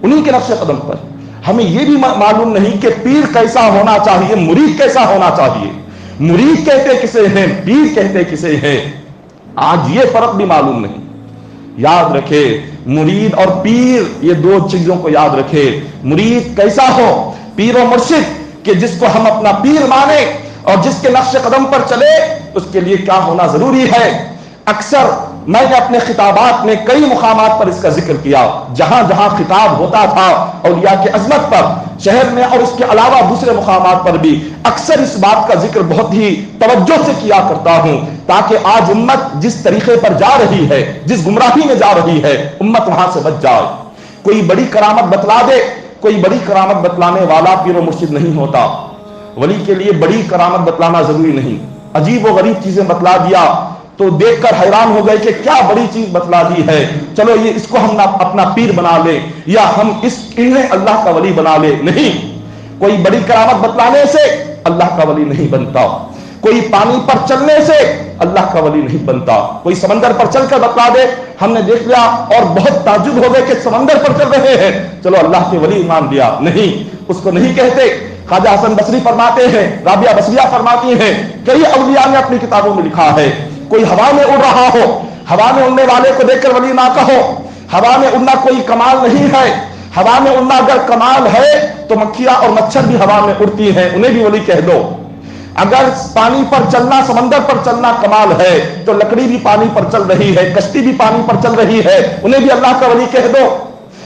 انہی کے نقش قدم پر۔ ہمیں یہ بھی معلوم نہیں کہ پیر کیسا ہونا چاہیے، مرید کیسا ہونا چاہیے، مرید کہتے کسے ہیں، پیر کہتے کسے ہیں، آج یہ فرق بھی معلوم نہیں۔ یاد رکھے، مرید اور پیر، یہ دو چیزوں کو یاد رکھے۔ مرید کیسا ہو؟ پیر و مرشد، کہ جس کو ہم اپنا پیر مانے اور جس کے نقش قدم پر چلے، اس کے لیے کیا ہونا ضروری ہے؟ اکثر میں نے اپنے خطابات میں کئی مقامات پر اس کا ذکر کیا، جہاں جہاں خطاب ہوتا تھا اولیاء کی عظمت پر، شہر میں اور اس کے علاوہ دوسرے مقامات پر بھی اکثر اس بات کا ذکر بہت ہی توجہ سے کیا کرتا ہوں، تاکہ آج امت جس طریقے پر جا رہی ہے، جس گمراہی میں جا رہی ہے، امت وہاں سے بچ جائے۔ کوئی بڑی کرامت بتلا دے، کوئی بڑی کرامت بتلانے والا پیر و مرشد نہیں ہوتا۔ ولی کے لیے بڑی کرامت بتلانا ضروری نہیں، عجیب و غریب چیزیں بتلا دیا تو دیکھ کر حیران ہو گئے کہ کیا بڑی چیز بتلا دی ہے، چلو یہ اس کو ہم اپنا پیر بنا لیں، یا ہم انہیں اللہ کا ولی بنا لیں۔ نہیں، کوئی بڑی کرامت بتلانے سے اللہ کا ولی نہیں بنتا، کوئی پانی پر چلنے سے اللہ کا ولی نہیں بنتا، کوئی سمندر پر چل کر بتلا دے، ہم نے دیکھ لیا اور بہت تعجب ہو گئے کہ سمندر پر چل رہے ہیں، چلو اللہ کے ولی مان لیا۔ نہیں، اس کو نہیں کہتے۔ خواجہ حسن بصری فرماتے ہیں، رابعہ بصریہ فرماتی ہیں، کئی اولیاء نے اپنی کتابوں میں لکھا ہے، کوئی ہوا میں اڑ رہا ہو، ہوا میں اڑنے والے کو دیکھ کر ولی نہ کہو، ہوا میں اڑنا کوئی کمال نہیں ہے، ہوا میں اڑنا اگر کمال ہے تو مکھیاں اور مچھر بھی ہوا میں اڑتی ہیں، انہیں بھی ولی کہہ دو۔ اگر پانی پر چلنا، سمندر پر چلنا کمال ہے تو لکڑی بھی پانی پر چل رہی ہے، کشتی بھی پانی پر چل رہی ہے، انہیں بھی اللہ کا ولی کہہ دو۔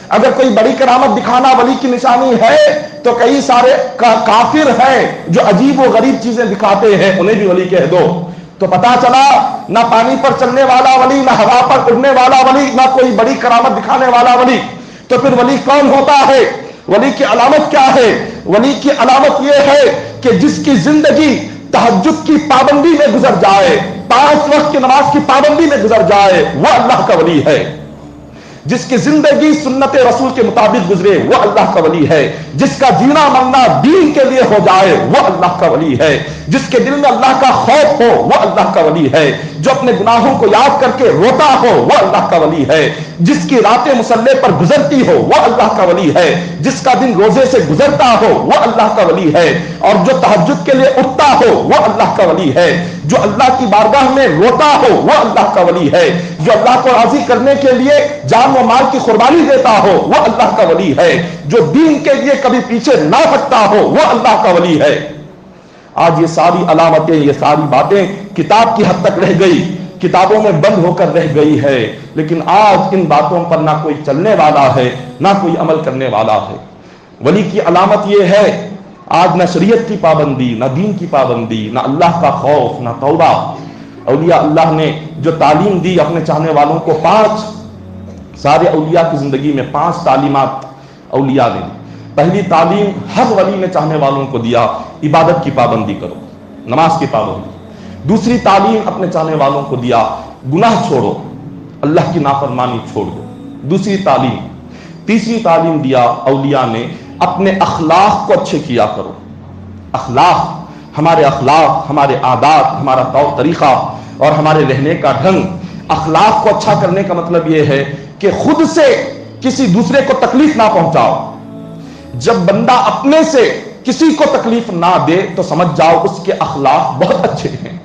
اگر کوئی بڑی کرامت دکھانا ولی کی نشانی ہے تو کئی سارے کافر ہیں جو عجیب و غریب چیزیں دکھاتے ہیں، انہیں بھی ولی کہہ دو۔ تو پتا چلا نہ پانی پر چلنے والا ولی، نہ ہوا پر اڑنے والا ولی، نہ کوئی بڑی کرامت دکھانے والا ولی۔ تو پھر ولی کون ہوتا ہے؟ ولی کی علامت کیا ہے؟ ولی کی علامت یہ ہے کہ جس کی زندگی تہجد کی پابندی میں گزر جائے، 5 وقت کی نماز کی پابندی میں گزر جائے، وہ اللہ کا ولی ہے۔ جس کی زندگی سنت رسول کے مطابق گزرے وہ اللہ کا ولی ہے۔ جس کا جینا مرنا دین کے لیے ہو جائے وہ اللہ کا ولی ہے۔ جس کے دل میں اللہ کا خوف ہو وہ اللہ کا ولی ہے۔ جو اپنے گناہوں کو یاد کر کے روتا ہو وہ اللہ کا ولی ہے۔ جس کی راتیں مصلے پر گزرتی ہو وہ اللہ کا ولی ہے۔ جس کا دن روزے سے گزرتا ہو وہ اللہ کا ولی ہے۔ اور جو تہجد کے لیے اٹھتا ہو وہ اللہ کا ولی ہے۔ جو اللہ کی بارگاہ میں روتا ہو وہ اللہ کا ولی ہے۔ جو اللہ کو راضی کرنے کے لیے جان و مال کی قربانی دیتا ہو وہ اللہ کا ولی ہے۔ جو دین کے لیے کبھی پیچھے نہ ہٹتا ہو وہ اللہ کا ولی ہے۔ آج یہ ساری علامتیں، یہ ساری باتیں کتاب کی حد تک رہ گئی۔ کتابوں میں بند ہو کر رہ گئی ہے، لیکن آج ان باتوں پر نہ کوئی چلنے والا ہے، نہ کوئی عمل کرنے والا ہے۔ ولی کی علامت یہ ہے، آج نہ شریعت کی پابندی، نہ دین کی پابندی، نہ اللہ کا خوف، نہ توبہ۔ اولیاء اللہ نے جو تعلیم دی اپنے چاہنے والوں کو، سارے اولیاء کی زندگی میں 5 تعلیمات اولیاء نے دی۔ پہلی تعلیم ہر ولی نے چاہنے والوں کو دیا، عبادت کی پابندی کرو، نماز کی پابندی۔ دوسری تعلیم اپنے چاہنے والوں کو دیا، گناہ چھوڑو، اللہ کی نافرمانی چھوڑ دو، دوسری تعلیم۔ تیسری تعلیم دیا اولیاء نے، اپنے اخلاق کو اچھے کیا کرو۔ اخلاق، ہمارے عادات، ہمارا طور طریقہ اور ہمارے رہنے کا ڈھنگ۔ اخلاق کو اچھا کرنے کا مطلب یہ ہے کہ خود سے کسی دوسرے کو تکلیف نہ پہنچاؤ۔ جب بندہ اپنے سے کسی کو تکلیف نہ دے تو سمجھ جاؤ اس کے اخلاق بہت اچھے ہیں۔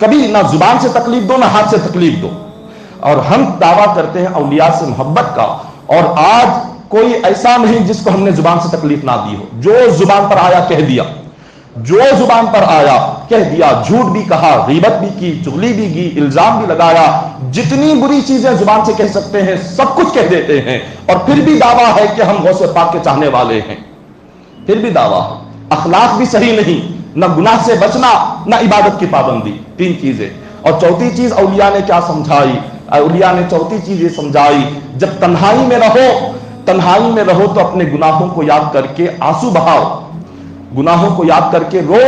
کبھی نہ زبان سے تکلیف دو، نہ ہاتھ سے تکلیف دو۔ اور ہم دعویٰ کرتے ہیں اولیاء سے محبت کا، اور آج کوئی ایسا نہیں جس کو ہم نے زبان سے تکلیف نہ دی ہو۔ جو زبان پر آیا کہہ دیا، جو زبان پر آیا کہہ دیا، جھوٹ بھی کہا، غیبت بھی کی، چغلی بھی کی، الزام بھی لگایا، جتنی بری چیزیں زبان سے کہہ سکتے ہیں سب کچھ کہہ دیتے ہیں، اور پھر بھی دعویٰ ہے کہ ہم غوث پاک کے چاہنے والے ہیں۔ پھر بھی دعویٰ ہے، اخلاق بھی صحیح نہیں، نہ گناہ سے بچنا، نہ عبادت کی پابندی، 3 چیزیں۔ اور چوتھی چیز اولیاء نے کیا سمجھائی؟ اولیاء نے چوتھی چیز یہ سمجھائی، جب تنہائی میں رہو تو اپنے گناہوں کو یاد کر کے آنسو بہاؤ، گناہوں کو یاد کر کے رو۔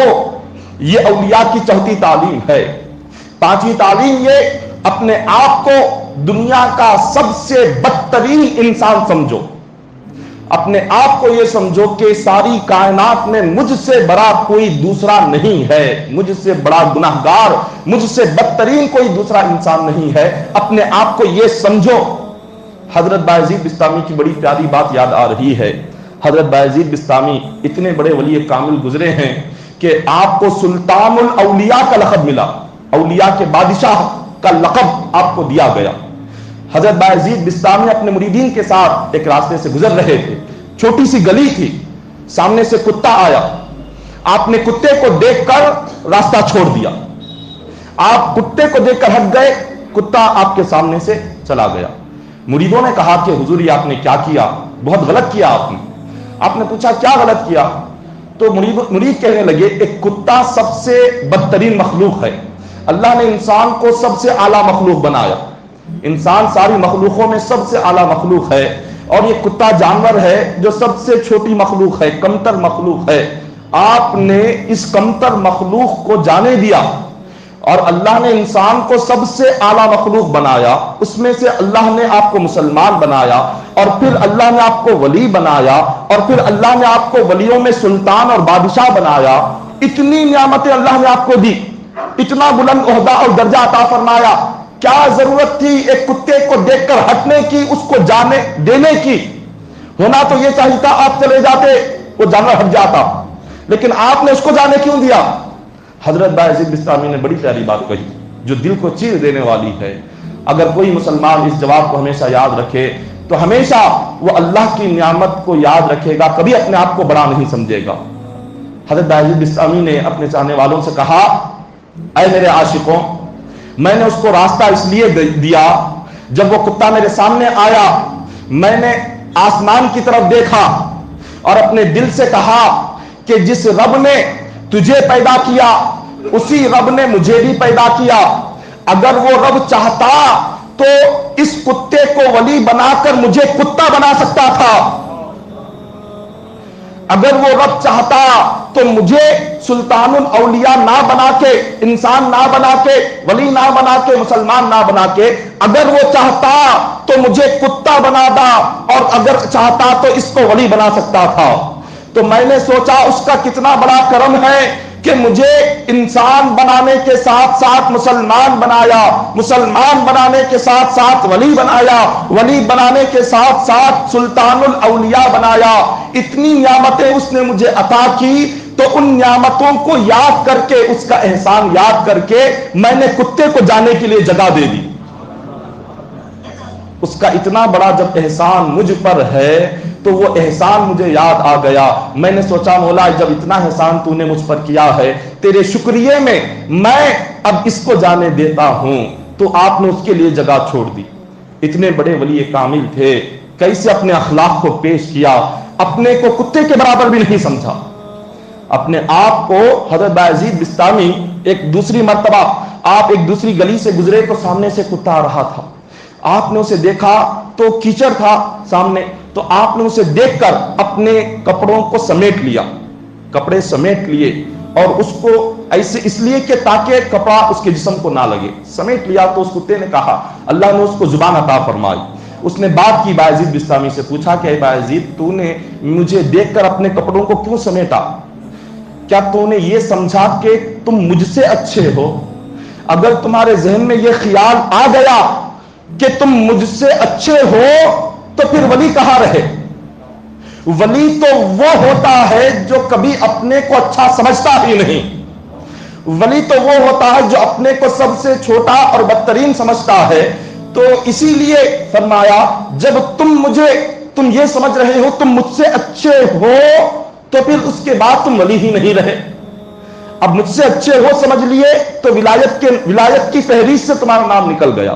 یہ اولیاء کی چوتھی تعلیم ہے۔ 5ویں تعلیم یہ، اپنے آپ کو دنیا کا سب سے بدترین انسان سمجھو۔ اپنے آپ کو یہ سمجھو کہ ساری کائنات میں مجھ سے بڑا کوئی دوسرا نہیں ہے، مجھ سے بڑا گناہگار، مجھ سے بدترین کوئی دوسرا انسان نہیں ہے۔ اپنے آپ کو یہ سمجھو۔ حضرت بایزید بسطامی کی بڑی پیاری بات یاد آ رہی ہے۔ حضرت بایزید بسطامی اتنے بڑے ولی کامل گزرے ہیں کہ آپ کو سلطان الاولیاء کا لقب ملا، اولیاء کے بادشاہ کا لقب آپ کو دیا گیا۔ حضرت بایزید بسطامی اپنے مریدین کے ساتھ ایک راستے سے گزر رہے تھے، چھوٹی سی گلی تھی، سامنے سے کتا آیا، آپ نے کتے کو دیکھ کر راستہ چھوڑ دیا، آپ کتے کو دیکھ کر ہٹ گئے، کتا آپ کے سامنے سے چلا گیا۔ مریدوں نے کہا کہ حضور یہ آپ نے کیا کیا؟ بہت غلط کیا آپ نے۔ آپ نے پوچھا کیا غلط کیا؟ تو مرید کہنے لگے ایک کتا سب سے بدترین مخلوق ہے، اللہ نے انسان کو سب سے اعلیٰ مخلوق بنایا، انسان ساری مخلوقوں میں سب سے اعلیٰ مخلوق ہے، اور یہ کتا جانور ہے جو سب سے چھوٹی مخلوق ہے، کمتر مخلوق ہے۔ آپ نے اس کمتر مخلوق کو جانے دیا، اور اللہ نے انسان کو سب سے اعلیٰ مخلوق بنایا، اس میں سے اللہ نے آپ کو مسلمان بنایا، اور پھر اللہ نے آپ کو ولی بنایا، اور پھر اللہ نے آپ کو ولیوں میں سلطان اور بادشاہ بنایا۔ اتنی نعمتیں اللہ نے آپ کو دی، اتنا بلند عہدہ اور درجہ عطا فرمایا، کیا ضرورت تھی ایک کتے کو دیکھ کر ہٹنے کی، اس کو جانے دینے کی؟ ہونا تو یہ چاہیے تھا آپ چلے جاتے، وہ جانور ہٹ جاتا، لیکن آپ نے اس کو جانے کیوں دیا؟ حضرت بایزید بسطامی نے بڑی پیاری بات کہی جو دل کو چیر دینے والی ہے۔ اگر کوئی مسلمان اس جواب کو ہمیشہ یاد رکھے تو ہمیشہ وہ اللہ کی نعمت کو یاد رکھے گا، کبھی اپنے آپ کو بڑا نہیں سمجھے گا۔ حضرت بایزید بسطامی نے اپنے چاہنے والوں سے کہا، اے میرے عاشقوں، میں نے اس کو راستہ اس لیے دیا، جب وہ کتا میرے سامنے آیا میں نے آسمان کی طرف دیکھا اور اپنے دل سے کہا کہ جس رب نے تجھے پیدا کیا اسی رب نے مجھے بھی پیدا کیا، اگر وہ رب چاہتا تو اس کتے کو ولی بنا کر مجھے کتا بنا سکتا تھا، اگر وہ رب چاہتا تو مجھے سلطان الاولیاء نہ بنا کے، انسان نہ بنا کے، ولی نہ بنا کے، مسلمان نہ بنا کے، اگر وہ چاہتا تو مجھے کتا بنا دا، اور اگر چاہتا تو اس کو ولی بنا سکتا تھا۔ تو میں نے سوچا اس کا کتنا بڑا کرم ہے کہ مجھے انسان بنانے کے ساتھ ساتھ مسلمان بنایا، مسلمان بنانے کے ساتھ ساتھ ولی بنایا، ولی بنانے کے ساتھ ساتھ سلطان الاولیاء بنایا۔ اتنی نعمتیں اس نے مجھے عطا کی، تو ان نعمتوں کو یاد کر کے، اس کا احسان یاد کر کے میں نے کتے کو جانے کے لیے جگہ دے دی۔ اس کا اتنا بڑا جب احسان مجھ پر ہے تو وہ احسان مجھے یاد آ گیا۔ میں نے سوچا مولا جب اتنا احسان تو نے مجھ پر کیا ہے، تیرے شکریہ میں اب اس کو جانے دیتا ہوں، تو آپ نے اس کے لیے جگہ چھوڑ دی۔ اتنے بڑے ولی کامل تھے، کیسے اپنے اخلاق کو پیش کیا، اپنے کو کتے کے برابر بھی نہیں سمجھا اپنے آپ کو۔ حضرت بایزید بستامی ایک دوسری مرتبہ آپ ایک دوسری گلی سے گزرے تو سامنے سے کتا آ رہا تھا، آپ نے اسے دیکھا تو کیچڑ تھا سامنے، تو آپ نے اسے دیکھ کر اپنے کپڑوں کو سمیٹ لیا، کپڑے سمیٹ لیے، اور اس کو ایسے اس لیے کہ تاکہ کپڑا اس کے جسم کو نہ لگے، سمیٹ لیا۔ تو اس کتے نے کہا، اللہ نے اس کو زبان عطا فرمائی، اس نے بات کی بایزید بستامی سے، پوچھا کہ اے بایزید، تو نے مجھے دیکھ کر اپنے کپڑوں کو کیوں سمیٹا؟ کیا تو نے یہ سمجھا کہ تم مجھ سے اچھے ہو؟ اگر تمہارے ذہن میں یہ خیال آ گیا کہ تم مجھ سے اچھے ہو تو پھر ولی کہاں رہے؟ ولی تو وہ ہوتا ہے جو کبھی اپنے کو اچھا سمجھتا ہی نہیں، ولی تو وہ ہوتا ہے جو اپنے کو سب سے چھوٹا اور بدترین سمجھتا ہے۔ تو اسی لیے فرمایا، جب تم یہ سمجھ رہے ہو تم مجھ سے اچھے ہو، تو پھر اس کے بعد تم ولی ہی نہیں رہے۔ اب مجھ سے اچھے ہو سمجھ لیے تو ولایت کی فہرست سے تمہارا نام نکل گیا۔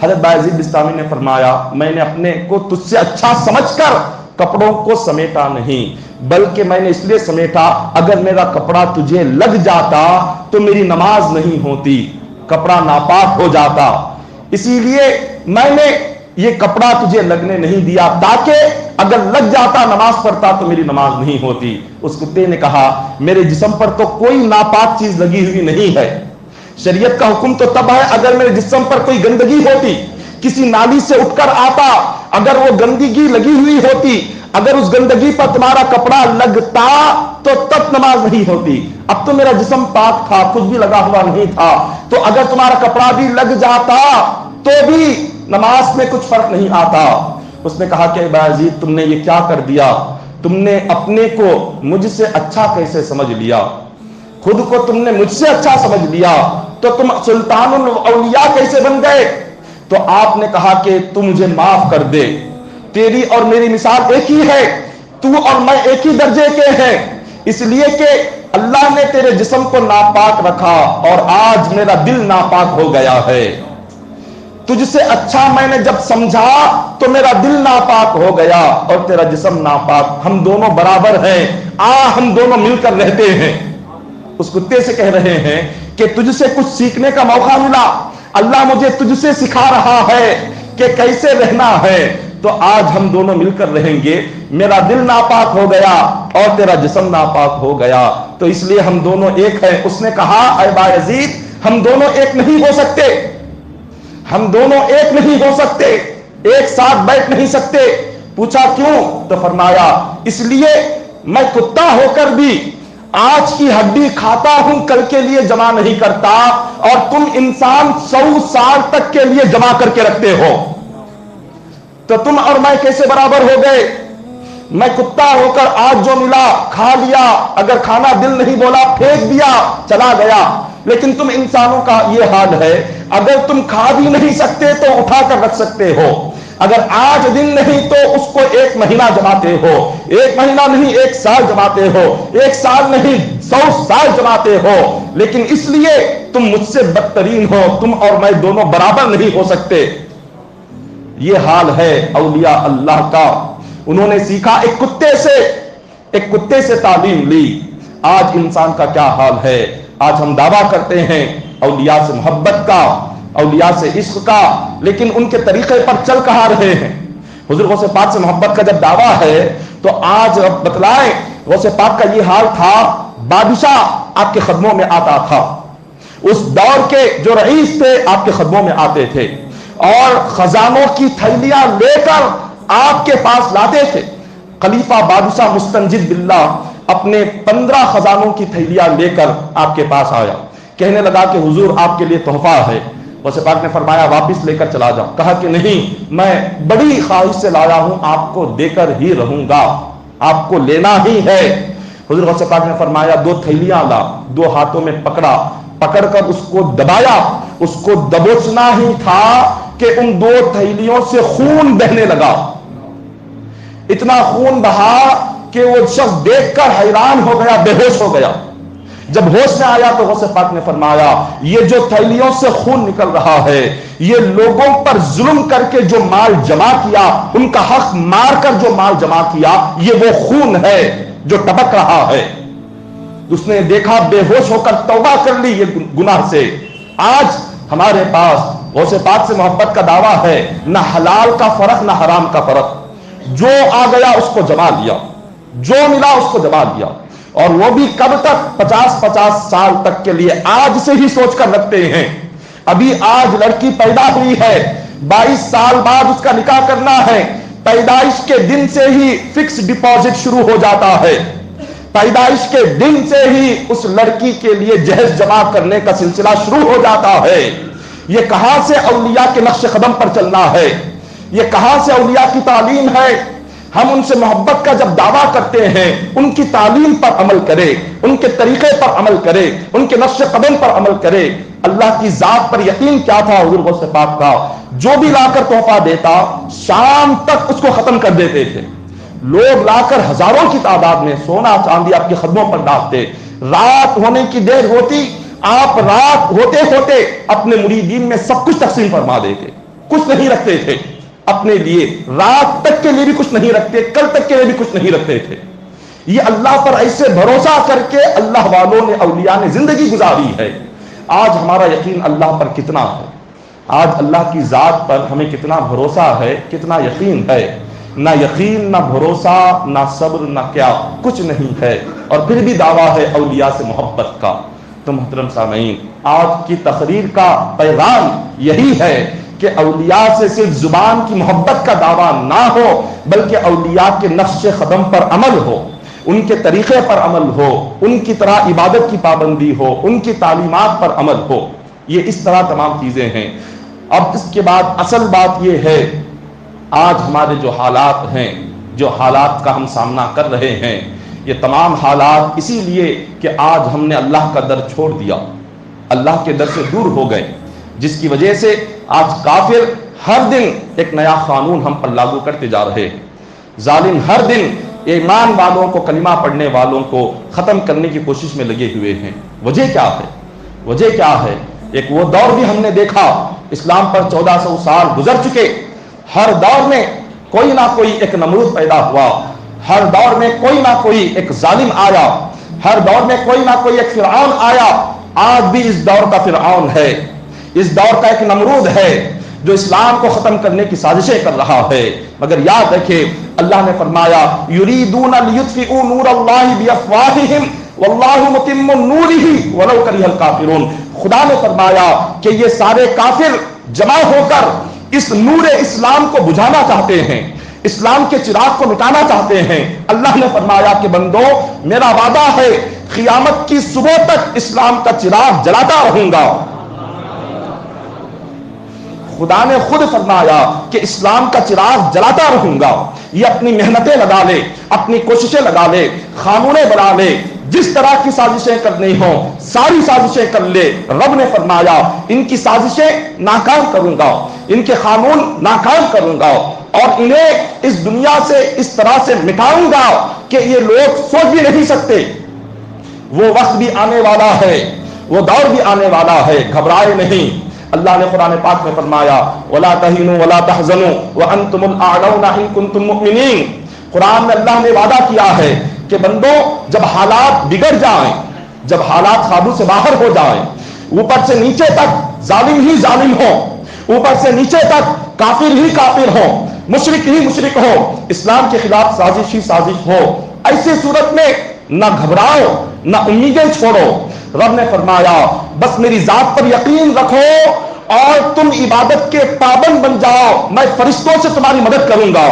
حضرت بایزید بستامی نے فرمایا، میں نے اپنے کو تجھ سے اچھا سمجھ کر کپڑوں کو سمیٹا نہیں، بلکہ میں نے اس لیے سمیٹا، اگر میرا کپڑا تجھے لگ جاتا تو میری نماز نہیں ہوتی، کپڑا ناپاک ہو جاتا، اسی لیے میں نے یہ کپڑا تجھے لگنے نہیں دیا، تاکہ اگر لگ جاتا نماز پڑھتا تو میری نماز نہیں ہوتی۔ اس کتے نے کہا، میرے جسم پر تو کوئی ناپاک چیز لگی ہوئی نہیں ہے، شریعت کا حکم تو تب ہے اگر میرے جسم پر کوئی گندگی ہوتی، کسی نالی سے اٹھ کر آتا، اگر وہ گندگی لگی ہوئی ہوتی، اگر اس گندگی پر تمہارا کپڑا لگتا تو تب نماز نہیں ہوتی۔ اب تو میرا جسم پاک تھا، کچھ بھی لگا ہوا نہیں تھا، تو اگر تمہارا کپڑا بھی لگ جاتا تو بھی نماز میں کچھ فرق نہیں آتا۔ اس نے کہا کہ اے بایزید، تم نے یہ کیا کر دیا؟ تم نے اپنے کو مجھ سے اچھا کیسے سمجھ لیا؟ خود کو تم نے مجھ سے اچھا سمجھ لیا تو تم سلطان الاولیاء کیسے بن گئے؟ تو آپ نے کہا کہ تو مجھے معاف کر دے، تیری اور میری مثال ایک ہی ہے، تو اور میں ایک ہی درجے کے ہیں، اس لیے کہ اللہ نے تیرے جسم کو ناپاک رکھا اور آج میرا دل ناپاک ہو گیا ہے۔ تجھ سے اچھا میں نے جب سمجھا تو میرا دل ناپاک ہو گیا اور تیرا جسم ناپاک، ہم دونوں برابر ہیں، ہم دونوں مل کر رہتے ہیں۔ اس کتے سے کہہ رہے ہیں کہ تجھ سے کچھ سیکھنے کا موقع ملا، اللہ مجھے تجھ سے سکھا رہا ہے کہ کیسے رہنا ہے، تو آج ہم دونوں مل کر رہیں گے، میرا دل ناپاک ہو گیا اور تیرا جسم ناپاک ہو گیا، تو اس لیے ہم دونوں ایک ہیں۔ اس نے کہا، اے بایزید، ہم دونوں ایک نہیں ہو سکتے، ہم دونوں ایک نہیں ہو سکتے، ایک ساتھ بیٹھ نہیں سکتے۔ پوچھا کیوں؟ تو فرمایا، اس لیے میں کتا ہو کر بھی آج کی ہڈی کھاتا ہوں، کل کے لیے جمع نہیں کرتا، اور تم انسان 100 سال تک کے لیے جمع کر کے رکھتے ہو، تو تم اور میں کیسے برابر ہو گئے؟ میں کتا ہو کر آج جو ملا کھا لیا، اگر کھانا دل نہیں بولا پھینک دیا چلا گیا، لیکن تم انسانوں کا یہ حال ہے، اگر تم کھا بھی نہیں سکتے تو اٹھا کر رکھ سکتے ہو، اگر آج دن نہیں تو اس کو 1 مہینہ جماتے ہو، 1 مہینہ نہیں 1 سال جماتے ہو، 1 سال نہیں 100 سال جماتے ہو، لیکن اس لیے تم مجھ سے بدترین ہو، تم اور میں دونوں برابر نہیں ہو سکتے۔ یہ حال ہے اولیاء اللہ کا، انہوں نے سیکھا ایک کتے سے تعلیم لی۔ آج انسان کا کیا حال ہے؟ آج ہم دعویٰ کرتے ہیں اولیاء سے محبت کا، اولیاء سے عشق کا، لیکن ان کے طریقے پر چل کہاں رہے ہیں؟ حضور غوث پاک سے محبت کا جب دعویٰ ہے تو آج بتلائیں، غوث پاک کا یہ حال تھا، بادشاہ آپ کے قدموں میں آتا تھا، اس دور کے جو رئیس تھے آپ کے قدموں میں آتے تھے اور خزانوں کی تھیلیاں لے کر آپ کے پاس لاتے تھے۔ خلیفہ بادشاہ مستنجد باللہ اپنے 15 خزانوں کی تھیلیاں لے کر آپ کے پاس آیا، کہنے لگا کہ حضور آپ کے لیے تحفہ ہے۔ غوث پاک نے فرمایا واپس لے کر چلا جاؤ، کہا کہ نہیں، میں بڑی خواہش سے لایا ہوں، آپ کو دے کر ہی رہوں گا، آپ کو لینا ہی ہے۔ حضور غوث پاک نے فرمایا 2 تھیلیاں لا، 2 ہاتھوں میں پکڑ کر اس کو دبایا، اس کو دبوچنا ہی تھا کہ ان 2 تھیلیوں سے خون بہنے لگا، اتنا خون بہا کہ وہ شخص دیکھ کر حیران ہو گیا، بے ہوش ہو گیا۔ جب ہوش میں آیا تو غوث پاک نے فرمایا یہ جو تھیلیوں سے خون نکل رہا ہے یہ لوگوں پر ظلم کر کے جو مال جمع کیا ان کا حق مار کر جو مال جمع کیا یہ وہ خون ہے جو ٹپک رہا ہے. اس نے دیکھا بے ہوش ہو کر توبہ کر لی یہ گناہ سے. آج ہمارے پاس غوث پاک سے محبت کا دعویٰ ہے نہ حلال کا فرق نہ حرام کا فرق. جو آ گیا اس کو جما لیا, جو ملا اس کو جما لیا, اور وہ بھی کب تک 50 سال تک کے لیے. آج سے ہی سوچ کر رکھتے ہیں. ابھی آج لڑکی پیدا ہوئی ہے 22 سال بعد اس کا نکاح کرنا ہے, پیدائش کے دن سے ہی فکس ڈپازٹ شروع ہو جاتا ہے. پیدائش کے دن سے ہی اس لڑکی کے لیے جہیز جمع کرنے کا سلسلہ شروع ہو جاتا ہے. یہ کہاں سے اولیاء کے نقش قدم پر چلنا ہے, یہ کہاں سے اولیاء کی تعلیم ہے. ہم ان سے محبت کا جب دعویٰ کرتے ہیں ان کی تعلیم پر عمل کرے, ان کے طریقے پر عمل کرے, ان کے نقش قدم پر عمل کرے. اللہ کی ذات پر یقین کیا تھا حضور غوث پاک کا, جو بھی لا کر تحفہ دیتا شام تک اس کو ختم کر دیتے تھے. لوگ لا کر ہزاروں کی تعداد میں سونا چاندی آپ کے قدموں پر ڈالتے. رات ہونے کی دیر ہوتی, آپ رات ہوتے ہوتے اپنے مریدین میں سب کچھ تقسیم فرما دیتے. کچھ نہیں رکھتے تھے اپنے لیے, رات تک کے لیے بھی کچھ نہیں رکھتے, کل تک کے لیے بھی کچھ نہیں رکھتے تھے. یہ اللہ پر ایسے بھروسہ کر کے اللہ والوں نے اولیاء نے زندگی گزاری ہے. آج ہمارا یقین اللہ پر کتنا ہے, آج اللہ کی ذات پر ہمیں کتنا بھروسہ ہے, کتنا یقین ہے. نہ یقین, نہ بھروسہ, نہ صبر, نہ کیا, کچھ نہیں ہے, اور پھر بھی دعویٰ ہے اولیاء سے محبت کا. تو محترم سامعین, آج کی تقریر کا پیغام یہی ہے کہ اولیاء سے صرف زبان کی محبت کا دعویٰ نہ ہو بلکہ اولیاء کے نقش قدم پر عمل ہو, ان کے طریقے پر عمل ہو, ان کی طرح عبادت کی پابندی ہو, ان کی تعلیمات پر عمل ہو. یہ اس طرح تمام چیزیں ہیں. اب اس کے بعد اصل بات یہ ہے, آج ہمارے جو حالات ہیں, جو حالات کا ہم سامنا کر رہے ہیں, یہ تمام حالات اسی لیے کہ آج ہم نے اللہ کا در چھوڑ دیا, اللہ کے در سے دور ہو گئے, جس کی وجہ سے آج کافر ہر دن ایک نیا قانون ہم پر لاگو کرتے جا رہے ہیں. ظالم ہر دن ایمان والوں کو, کلمہ پڑھنے والوں کو ختم کرنے کی کوشش میں لگے ہوئے ہیں. وجہ کیا ہے, وجہ کیا ہے؟ ایک وہ دور بھی ہم نے دیکھا, اسلام پر 1400 سال گزر چکے, ہر دور میں کوئی نہ کوئی ایک نمرود پیدا ہوا, ہر دور میں کوئی نہ کوئی ایک ظالم آیا, ہر دور میں کوئی نہ کوئی ایک فرعون آیا. آج بھی اس دور کا فرعون ہے, اس دور کا ایک نمرود ہے جو اسلام کو ختم کرنے کی سازشیں کر رہا ہے. مگر یاد رکھے اللہ نے فرمایا یریدون لیطفئوا نور اللہ بافواہہم واللہ متم نورہ ولو کرہ الکافرون. خدا نے فرمایا کہ یہ سارے کافر جمع ہو کر اس نور اسلام کو بجھانا چاہتے ہیں, اسلام کے چراغ کو مٹانا چاہتے ہیں. اللہ نے فرمایا کہ بندو میرا وعدہ ہے قیامت کی صبح تک اسلام کا چراغ جلاتا رہوں گا. خدا نے خود فرمایا کہ اسلام کا چراغ جلاتا رہوں گا. یہ اپنی محنتیں لگا لے, اپنی کوششیں لگا لے, قانونیں بنا لے, جس طرح کی سازشیں کرنی ہوں ساری سازشیں کر لے. رب نے فرمایا ان کی سازشیں ناکام کروں گا, ان کے قانون ناکام کروں گا, اور انہیں اس دنیا سے اس طرح سے مٹاؤں گا کہ یہ لوگ سوچ بھی نہیں سکتے. وہ وقت بھی آنے والا ہے, وہ دور بھی آنے والا ہے, گھبرائے نہیں. اللہ نے قرآن پاک میں فرمایا وَلَا تَهِنُوا وَلَا تَحْزَنُوا وَأَنْتُمُ الْأَعْلَوْنَ إِن كُنتُم مُؤْمِنِينَ. قرآن میں اللہ نے وعدہ کیا ہے کہ بندو جب حالات بگڑ جائیں, جب حالات قابو سے باہر ہو جائیں, اوپر سے نیچے تک ظالم ہی ظالم ہو, اوپر سے نیچے تک کافر ہی کافر ہو, مشرک ہی مشرک ہو, اسلام کے خلاف سازش ہی سازش ہو, ایسی صورت میں نہ گھبراؤ, نہ امیدیں چھوڑو. رب نے فرمایا بس میری ذات پر یقین رکھو اور تم عبادت کے پابند بن جاؤ, میں فرشتوں سے تمہاری مدد کروں گا.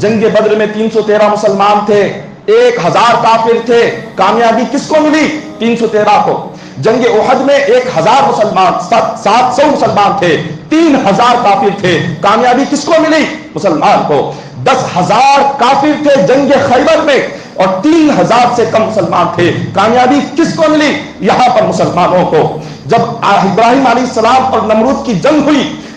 جنگ بدر میں 313 مسلمان تھے, 1000 کافر تھے, کامیابی کس کو ملی؟ 313 کو. جنگ احد میں 1000 مسلمان 700 مسلمان تھے, 3000 کافر تھے, کامیابی کس کو ملی؟ مسلمان کو. 10,000 کافر تھے جنگ خیبر میں اور 3000 سے کم مسلمان تھے, کامیابی کس کو ملی؟ یہاں پر مسلمانوں کو. جب ابراہیم علیہ السلام اور نمرود کی جنگ ہوئی,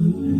Mm-hmm.